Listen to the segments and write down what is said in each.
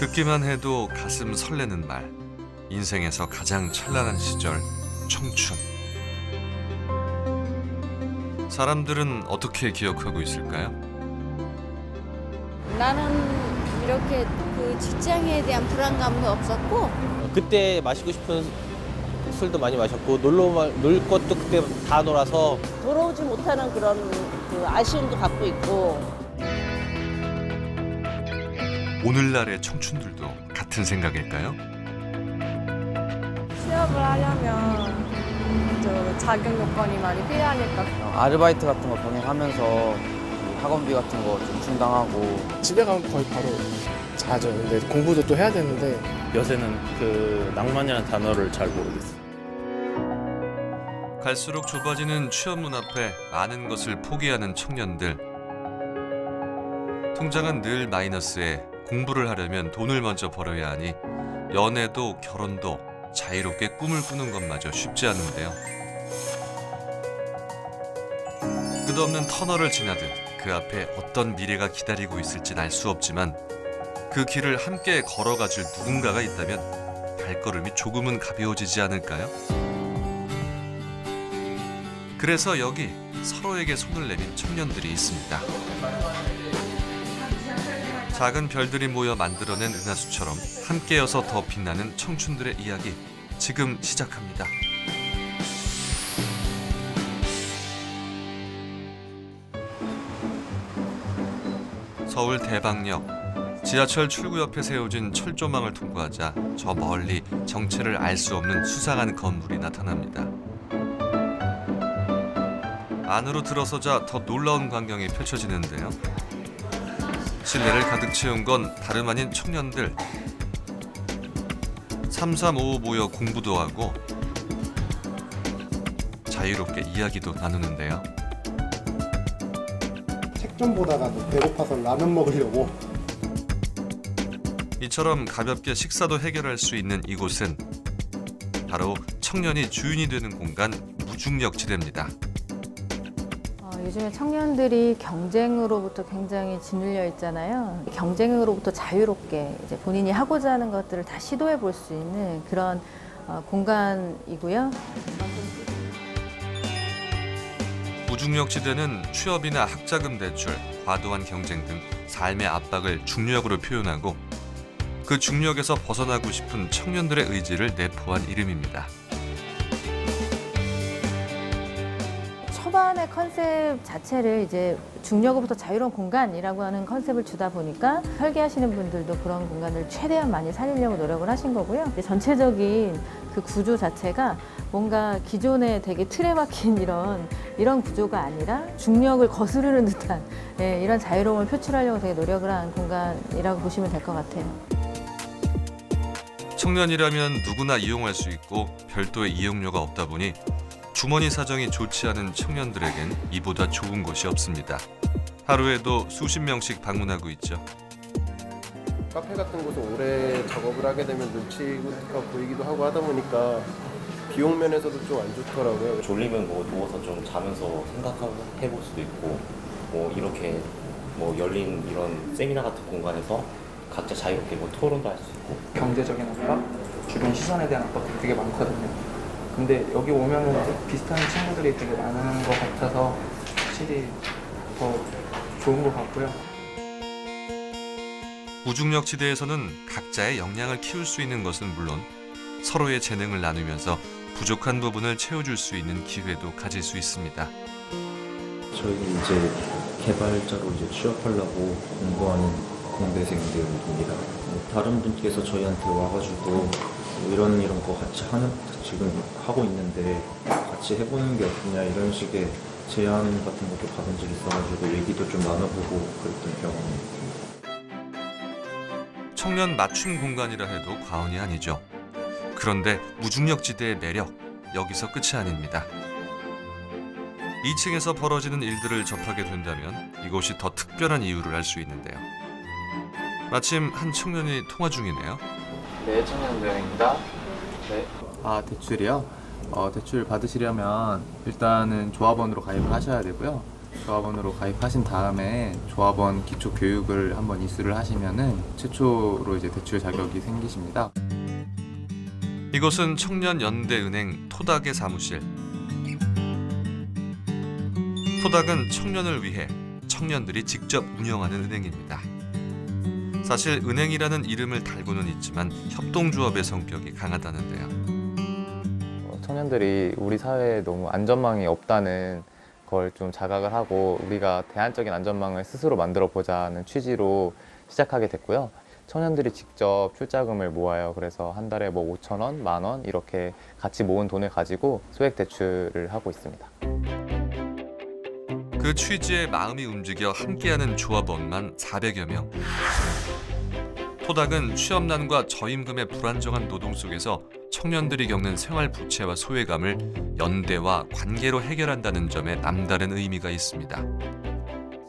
듣기만 해도 가슴 설레는 말. 인생에서 가장 찬란한 시절, 청춘. 사람들은 어떻게 기억하고 있을까요? 나는 이렇게 그 직장에 대한 불안감도 없었고 그때 마시고 싶은 술도 많이 마셨고 놀 것도 그때 다 놀아서 돌아오지 못하는 그런 그 아쉬움도 갖고 있고 오늘날의 청춘들도 같은 생각일까요? 취업을 하려면 저 자격 요건이 많이 필요하니까 아르바이트 같은 거 병행하면서 학원비 같은 거 좀 충당하고 집에 가면 거의 바로 자죠. 근데 공부도 또 해야 되는데 요새는 그 낭만이라는 단어를 잘 모르겠어요. 갈수록 좁아지는 취업문 앞에 많은 것을 포기하는 청년들. 통장은 늘 마이너스에 공부를 하려면 돈을 먼저 벌어야 하니 연애도 결혼도 자유롭게 꿈을 꾸는 것마저 쉽지 않은데요. 끝없는 터널을 지나듯 그 앞에 어떤 미래가 기다리고 있을진 알 수 없지만 그 길을 함께 걸어가줄 누군가가 있다면 발걸음이 조금은 가벼워지지 않을까요? 그래서 여기 서로에게 손을 내민 청년들이 있습니다. 작은 별들이 모여 만들어낸 은하수처럼 함께여서 더 빛나는 청춘들의 이야기 지금 시작합니다. 서울 대방역 지하철 출구 옆에 세워진 철조망을 통과하자 저 멀리 정체를 알 수 없는 수상한 건물이 나타납니다. 안으로 들어서자 더 놀라운 광경이 펼쳐지는데요. 실내를 가득 채운 건 다름 아닌 청년들. 3355 모여 공부도 하고 자유롭게 이야기도 나누는데요. 책 좀 보다가 배고파서 라면 먹으려고. 이처럼 가볍게 식사도 해결할 수 있는 이곳은 바로 청년이 주인이 되는 공간 무중력지대입니다. 요즘에 청년들이 경쟁으로부터 굉장히 짓눌려 있잖아요. 경쟁으로부터 자유롭게 이제 본인이 하고자 하는 것들을 다 시도해 볼 수 있는 그런 공간이고요. 무중력지대는 취업이나 학자금 대출, 과도한 경쟁 등 삶의 압박을 중력으로 표현하고 그 중력에서 벗어나고 싶은 청년들의 의지를 내포한 이름입니다. 초반의 컨셉 자체를 이제 중력으로부터 자유로운 공간이라고 하는 컨셉을 주다 보니까 설계하시는 분들도 그런 공간을 최대한 많이 살리려고 노력을 하신 거고요. 전체적인 그 구조 자체가 뭔가 기존에 되게 틀에 박힌 이런 구조가 아니라 중력을 거스르는 듯한 이런 자유로움을 표출하려고 되게 노력을 한 공간이라고 보시면 될 것 같아요. 청년이라면 누구나 이용할 수 있고 별도의 이용료가 없다 보니 주머니 사정이 좋지 않은 청년들에겐 이보다 좋은 곳이 없습니다. 하루에도 수십 명씩 방문하고 있죠. 카페 같은 곳에 오래 작업을 하게 되면 눈치가 보이기도 하고 하다 보니까 비용 면에서도 좀 안 좋더라고요. 졸리면 뭐 누워서 좀 자면서 생각해볼 수도 있고 뭐 이렇게 뭐 열린 이런 세미나 같은 공간에서 각자 자유롭게 뭐 토론도 할 수 있고 경제적인 압박, 주변 시선에 대한 압박이 되게 많거든요. 근데 여기 오면은 비슷한 친구들이 되게 많은 것 같아서 확실히 더 좋은 것 같고요. 무중력지대에서는 각자의 역량을 키울 수 있는 것은 물론 서로의 재능을 나누면서 부족한 부분을 채워줄 수 있는 기회도 가질 수 있습니다. 저희 이제 개발자로 이제 취업하려고 공부하는 공대생들입니다. 다른 분께서 저희한테 와가지고 뭐 이런 거 같이 지금 하고 있는데 같이 해보는 게 어떠냐 이런 식의 제안 같은 것도 받은 적이 있어가지고 얘기도 좀 나눠보고 그랬던 경험이 있습니다. 청년 맞춤 공간이라 해도 과언이 아니죠. 그런데 무중력지대의 매력, 여기서 끝이 아닙니다. 2층에서 벌어지는 일들을 접하게 된다면 이곳이 더 특별한 이유를 알 수 있는데요. 마침 한 청년이 통화 중이네요. 네, 청년대행입니다. 네. 대출이요? 대출 받으시려면 일단은 조합원으로 가입을 하셔야 되고요. 조합원으로 가입하신 다음에 조합원 기초 교육을 한번 이수를 하시면은 최초로 이제 대출 자격이 생기십니다. 이곳은 청년연대은행 토닥의 사무실. 토닥은 청년을 위해 청년들이 직접 운영하는 은행입니다. 사실 은행이라는 이름을 달고는 있지만 협동조합의 성격이 강하다는데요. 청년들이 우리 사회에 너무 안전망이 없다는 걸 좀 자각을 하고 우리가 대안적인 안전망을 스스로 만들어 보자는 취지로 시작하게 됐고요. 청년들이 직접 출자금을 모아요. 그래서 한 달에 뭐 5,000원, 10,000원 이렇게 같이 모은 돈을 가지고 소액 대출을 하고 있습니다. 그 취지에 마음이 움직여 함께하는 조합원만 400여 명. 토닥은 취업난과 저임금의 불안정한 노동 속에서 청년들이 겪는 생활 부채와 소외감을 연대와 관계로 해결한다는 점에 남다른 의미가 있습니다.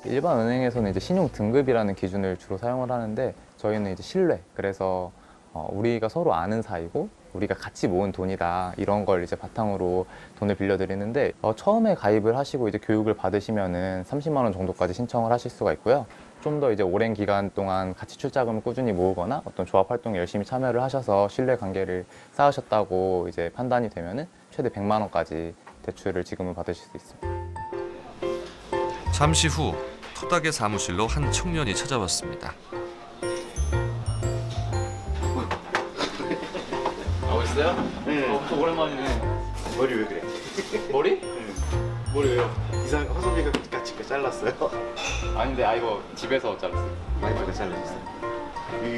일반 은행에서는 이제 신용 등급이라는 기준을 주로 사용을 하는데 저희는 이제 신뢰. 그래서 우리가 서로 아는 사이고 우리가 같이 모은 돈이다 이런 걸 이제 바탕으로 돈을 빌려드리는데 처음에 가입을 하시고 이제 교육을 받으시면은 30만 원 정도까지 신청을 하실 수가 있고요. 좀 더 이제 오랜 기간 동안 같이 출자금을 꾸준히 모으거나 어떤 조합 활동에 열심히 참여를 하셔서 신뢰 관계를 쌓으셨다고 이제 판단이 되면은 최대 100만 원까지 대출을 지금은 받으실 수 있습니다. 잠시 후 토닥의 사무실로 한 청년이 찾아왔습니다. 있어요? 네. 또 오랜만이네. 머리 왜 그래? 머리? 머리 왜요? 이상 허섭이가 같이 잘랐어요? 아닌데 이거 집에서 잘랐어요. 와이프가 잘라줬어요.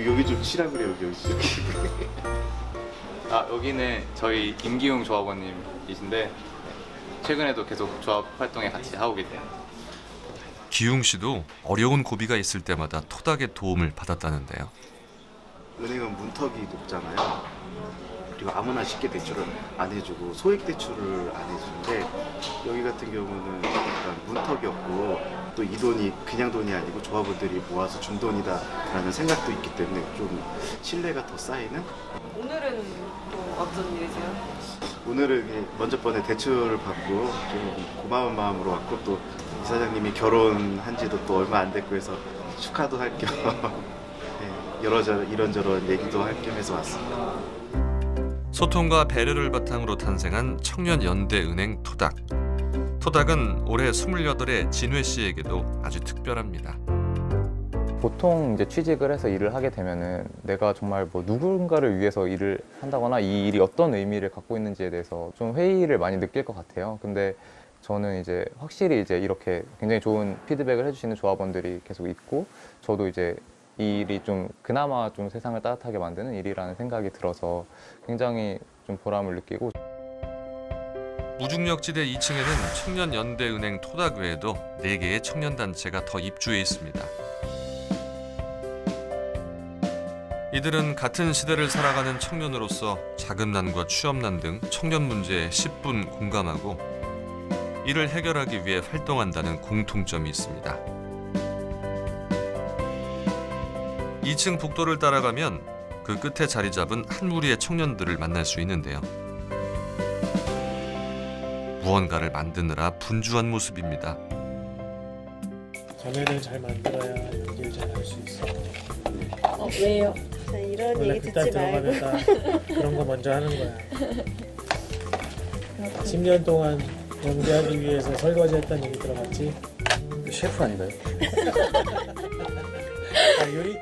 여기 좀 칠하 그래 여기 좀. 여기는 저희 김기웅 조합원님이신데 최근에도 계속 조합 활동에 같이 하고 계세요. 기웅 씨도 어려운 고비가 있을 때마다 토닥의 도움을 받았다는데요. 은행은 문턱이 높잖아요. 그리고 아무나 쉽게 대출을 안 해주고 소액 대출을 안 해주는데 여기 같은 경우는 약간 문턱이 없고 또 이 돈이 그냥 돈이 아니고 조합원들이 모아서 준 돈이다라는 생각도 있기 때문에 좀 신뢰가 더 쌓이는. 오늘은 또 어떤 일이세요? 오늘은 먼저 번에 대출을 받고 좀 고마운 마음으로 왔고 또 이사장님이 결혼한 지도 또 얼마 안 됐고 해서 축하도 할 겸 이런저런 얘기도 할 겸 해서 왔습니다. 소통과 배려를 바탕으로 탄생한 청년연대은행 토닥. 토닥은 올해 28의 진회 씨에게도 아주 특별합니다. 보통 이제 취직을 해서 일을 하게 되면은 내가 정말 뭐 누군가를 위해서 일을 한다거나 이 일이 어떤 의미를 갖고 있는지에 대해서 좀 회의를 많이 느낄 것 같아요. 근데 저는 이제 확실히 이제 이렇게 굉장히 좋은 피드백을 해주시는 조합원들이 계속 있고 저도 이제 이 일이 좀 그나마 좀 세상을 따뜻하게 만드는 일이라는 생각이 들어서 굉장히 좀 보람을 느끼고. 무중력지대 2층에는 청년연대은행 토닥 외에도 4개의 청년단체가 더 입주해 있습니다. 이들은 같은 시대를 살아가는 청년으로서 자금난과 취업난 등 청년 문제에 10분 공감하고 이를 해결하기 위해 활동한다는 공통점이 있습니다. 2층 복도를 따라가면 그 끝에 자리 잡은 한 무리의 청년들을 만날 수 있는데요. 무언가를 만드느라 분주한 모습입니다. 자매를 잘 만들어야 연기를 잘 할 수 있어. 왜요? 이런 원래 얘기 그딸 듣지 말고. 들어가면 그런 거 먼저 하는 거야. 10년 동안 연기하기 위해서 설거지했다는 얘기 들어봤지? 셰프 아닌가요? 요리?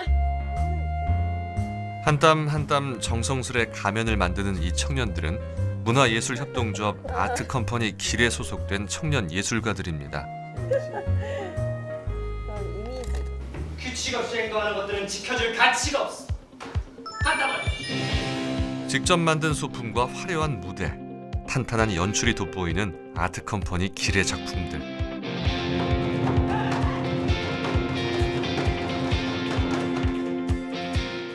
한 땀 한 땀 정성스레 가면을 만드는 이 청년들은 문화예술협동조합 아트컴퍼니 길에 소속된 청년 예술가들입니다. 규칙 없이 행동하는 것들은 지켜줄 가치가 없어. 간단하게. 직접 만든 소품과 화려한 무대, 탄탄한 연출이 돋보이는 아트컴퍼니 길의 작품들.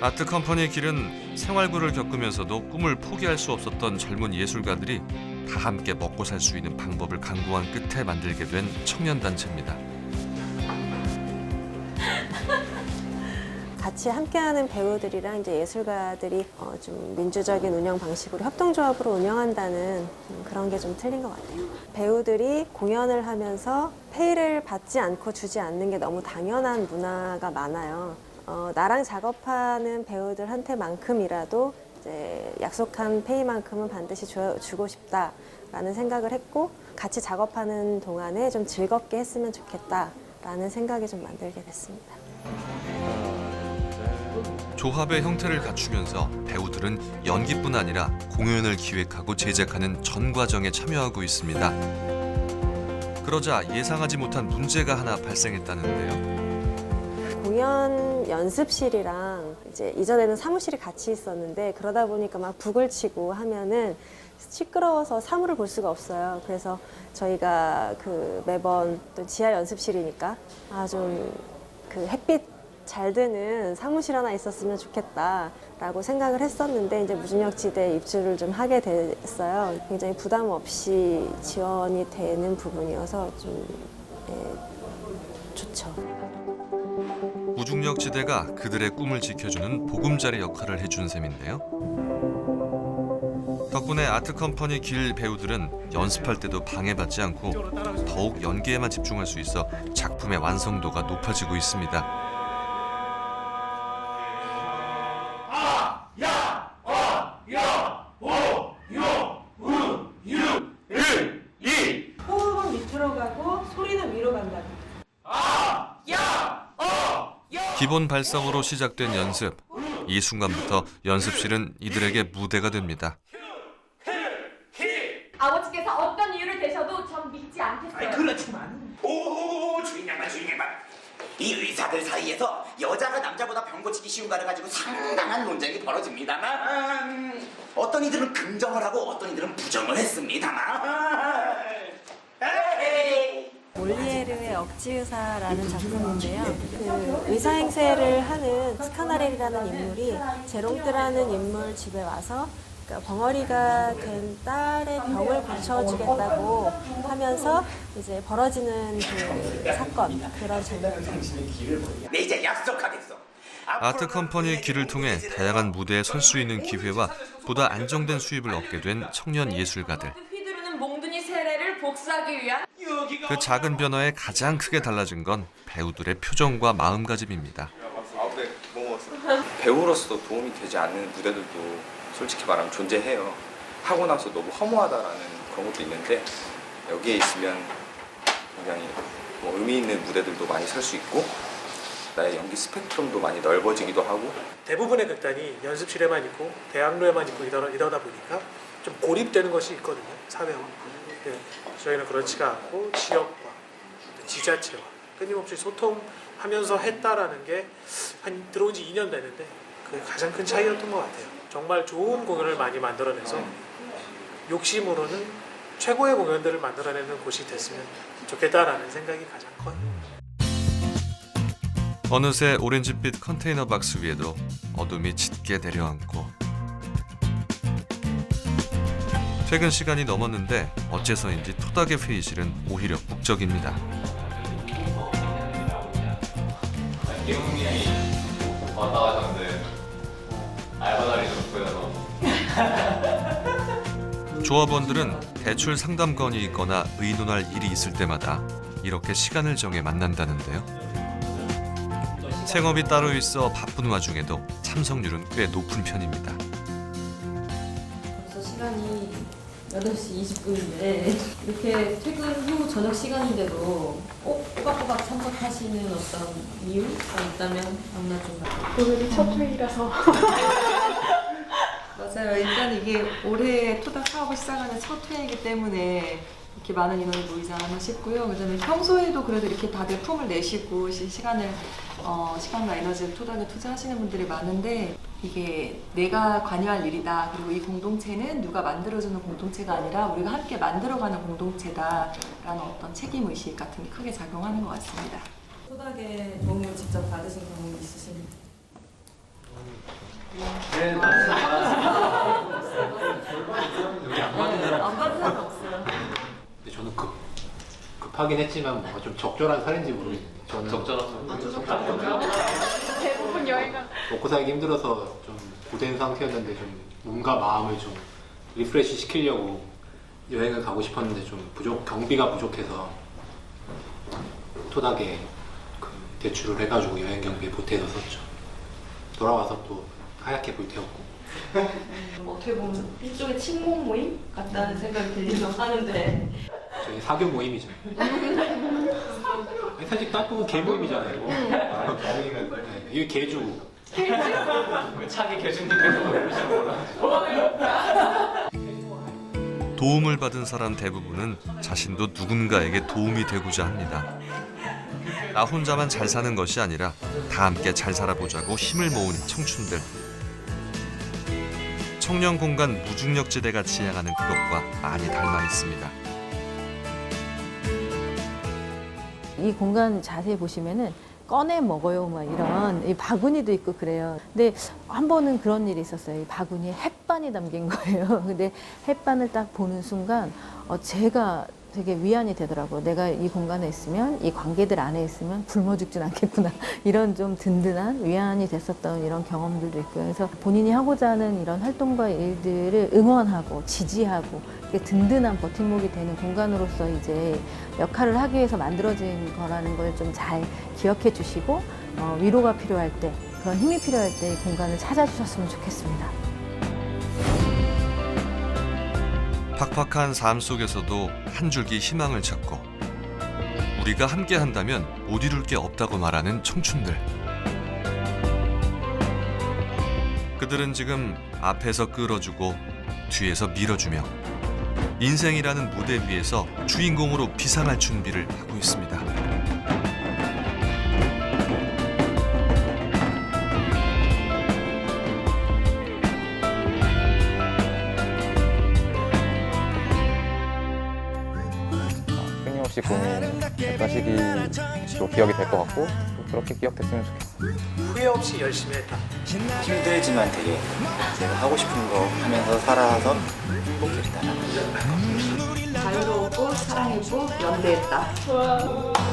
아트컴퍼니 길은 생활고를 겪으면서도 꿈을 포기할 수 없었던 젊은 예술가들이 다 함께 먹고 살 수 있는 방법을 강구한 끝에 만들게 된 청년단체입니다. 같이 함께하는 배우들이랑 이제 예술가들이 좀 민주적인 운영 방식으로 협동조합으로 운영한다는 그런 게 좀 틀린 것 같아요. 배우들이 공연을 하면서 페이를 받지 않고 주지 않는 게 너무 당연한 문화가 많아요. 나랑 작업하는 배우들한테만큼이라도 이제 약속한 페이만큼은 반드시 주고 싶다라는 생각을 했고, 같이 작업하는 동안에 좀 즐겁게 했으면 좋겠다라는 생각이 좀 만들게 됐습니다. 조합의 형태를 갖추면서 배우들은 연기뿐 아니라 공연을 기획하고 제작하는 전 과정에 참여하고 있습니다. 그러자 예상하지 못한 문제가 하나 발생했다는데요. 공연 연습실이랑 이제 이전에는 사무실이 같이 있었는데, 그러다 보니까 막 북을 치고 하면은 시끄러워서 사물을 볼 수가 없어요. 그래서 저희가 매번 또 지하 연습실이니까 좀 햇빛 잘 드는 사무실 하나 있었으면 좋겠다라고 생각을 했었는데, 이제 무중력지대에 입주를 좀 하게 됐어요. 굉장히 부담 없이 지원이 되는 부분이어서 좀 좋죠. 무중력지대가 그들의 꿈을 지켜주는 보금자리 역할을 해준 셈인데요. 덕분에 아트컴퍼니 길 배우들은 연습할 때도 방해받지 않고 더욱 연기에만 집중할 수 있어 작품의 완성도가 높아지고 있습니다. 호흡은 밑으로 가고 소리는 위로 간다. 기본 발성으로 시작된 연습. 이 순간부터 연습실은 이들에게 무대가 됩니다. 아버지께서 어떤 이유를 대셔도 전 믿지 않겠어요. 그렇지만 주인 양반 이 의사들 사이에서 여자가 남자보다 병 고치기 쉬운 거를 가지고 상당한 논쟁이 벌어집니다만, 어떤 이들은 긍정을 하고 어떤 이들은 부정을 했습니다만. 몰리에르의 억지의사라는 작품인데요. 의사 행세를 하는 스카나렐이라는 인물이 제롱트라는 인물 집에 와서 벙어리가 된 딸의 병을 고쳐주겠다고 하면서 이제 벌어지는 사건, 그런 장면입니다. 네, 이제 약속하겠어. 아트컴퍼니의 길을 통해 다양한 무대에 설 수 있는 기회와 보다 안정된 수입을 얻게 된 청년 예술가들. 휘두르는 몽둥이 세례를 복수하기 위한 그 작은 변화에 가장 크게 달라진 건 배우들의 표정과 마음가짐입니다. 배우로서 도움이 되지 않는 무대들도 솔직히 말하면 존재해요. 하고 나서 너무 허무하다라는 그런 것도 있는데, 여기에 있으면 굉장히 의미 있는 무대들도 많이 설 수 있고, 나의 연기 스펙트럼도 많이 넓어지기도 하고. 대부분의 극단이 연습실에만 있고 대학로에만 있고 이러다 보니까 좀 고립되는 것이 있거든요, 사회와. 네, 저희는 그렇지가 않고 지역과 지자체와 끊임없이 소통하면서 했다라는 게 들어온 지 2년 됐는데 그게 가장 큰 차이였던 것 같아요. 정말 좋은 공연을 많이 만들어내서 욕심으로는 최고의 공연들을 만들어내는 곳이 됐으면 좋겠다라는 생각이 가장 커요. 어느새 오렌지빛 컨테이너 박스 위에도 어둠이 짙게 내려앉고, 퇴근 시간이 넘었는데 어째서인지 토닥의 회의실은 오히려 북적입니다. 왔다 가셨는데 알바 자리 좀 보여서. 조합원들은 대출 상담 건이 있거나 의논할 일이 있을 때마다 이렇게 시간을 정해 만난다는데요. 생업이 따로 있어 바쁜 와중에도 참석률은 꽤 높은 편입니다. 벌써 시간이 8시 20분인데 이렇게 퇴근 후 저녁 시간인데도 꼬박꼬박 참석하시는 어떤 이유가 있다면 아무나 좀 오늘이 첫 회의라서 맞아요. 일단 이게 올해 토닥 사업을 시작하는 첫 회이기 때문에 이렇게 많은 인원이 모이지 않았나 싶고요. 그다음에 평소에도 그래도 이렇게 다들 품을 내시고 시간과 에너지를 토닥에 투자하시는 분들이 많은데, 이게 내가 관여할 일이다. 그리고 이 공동체는 누가 만들어주는 공동체가 아니라 우리가 함께 만들어가는 공동체다라는 어떤 책임의식 같은 게 크게 작용하는 것 같습니다. 토닥에 도움을 직접 받으신 경험 있으십니까? 네, 여기 안 받은 사람 안 받은 사람 없어요. 근데 저는 급하긴 했지만 뭔가 좀 적절한 사례인지 모르겠는데 저는 적절한 대부분 여행가 먹고 살기 힘들어서 좀 고된 상태였는데 좀 몸과 마음을 좀 리프레시 시키려고 여행을 가고 싶었는데 좀 경비가 부족해서 토닥에 그 대출을 해가지고 여행 경비에 보태서 썼죠. 돌아와서 또 하얗게 불태웠고. 어떻게 보면 일종의 친목 모임 같다는 생각이 들기도 하는데 저희 사교 모임이죠. 사실 딱 보면 개 모임이잖아요. 네, 이게 개주. 차기 교수님께서 모르시는 도움을 받은 사람 대부분은 자신도 누군가에게 도움이 되고자 합니다. 나 혼자만 잘 사는 것이 아니라 다 함께 잘 살아보자고 힘을 모은 청춘들. 청년공간 무중력지대가 지향하는 그것과 많이 닮아 있습니다. 이 공간 자세히 보시면은 꺼내 먹어요, 막 이런 이 바구니도 있고 그래요. 근데 한 번은 그런 일이 있었어요. 이 바구니에 햇반이 담긴 거예요. 근데 햇반을 딱 보는 순간 제가 되게 위안이 되더라고요. 내가 이 공간에 있으면, 이 관계들 안에 있으면 굶어 죽진 않겠구나. 이런 좀 든든한 위안이 됐었던 이런 경험들도 있고요. 그래서 본인이 하고자 하는 이런 활동과 일들을 응원하고 지지하고 든든한 버팀목이 되는 공간으로서 이제 역할을 하기 위해서 만들어진 거라는 걸 좀 잘 기억해 주시고 위로가 필요할 때, 그런 힘이 필요할 때 이 공간을 찾아주셨으면 좋겠습니다. 팍팍한 삶 속에서도 한 줄기 희망을 찾고 우리가 함께 한다면 못 이룰 게 없다고 말하는 청춘들. 그들은 지금 앞에서 끌어주고 뒤에서 밀어주며 인생이라는 무대 위에서 주인공으로 비상할 준비를 하고 있습니다. 끊임없이 고민했던 시기로 기억이 될 것 같고 그렇게 기억됐으면 좋겠어요. 후회 없이 열심히 했다. 힘들지만 되게 내가 하고 싶은 거 하면서 살아서 행복했다. 자유로웠고 사랑했고 연대했다.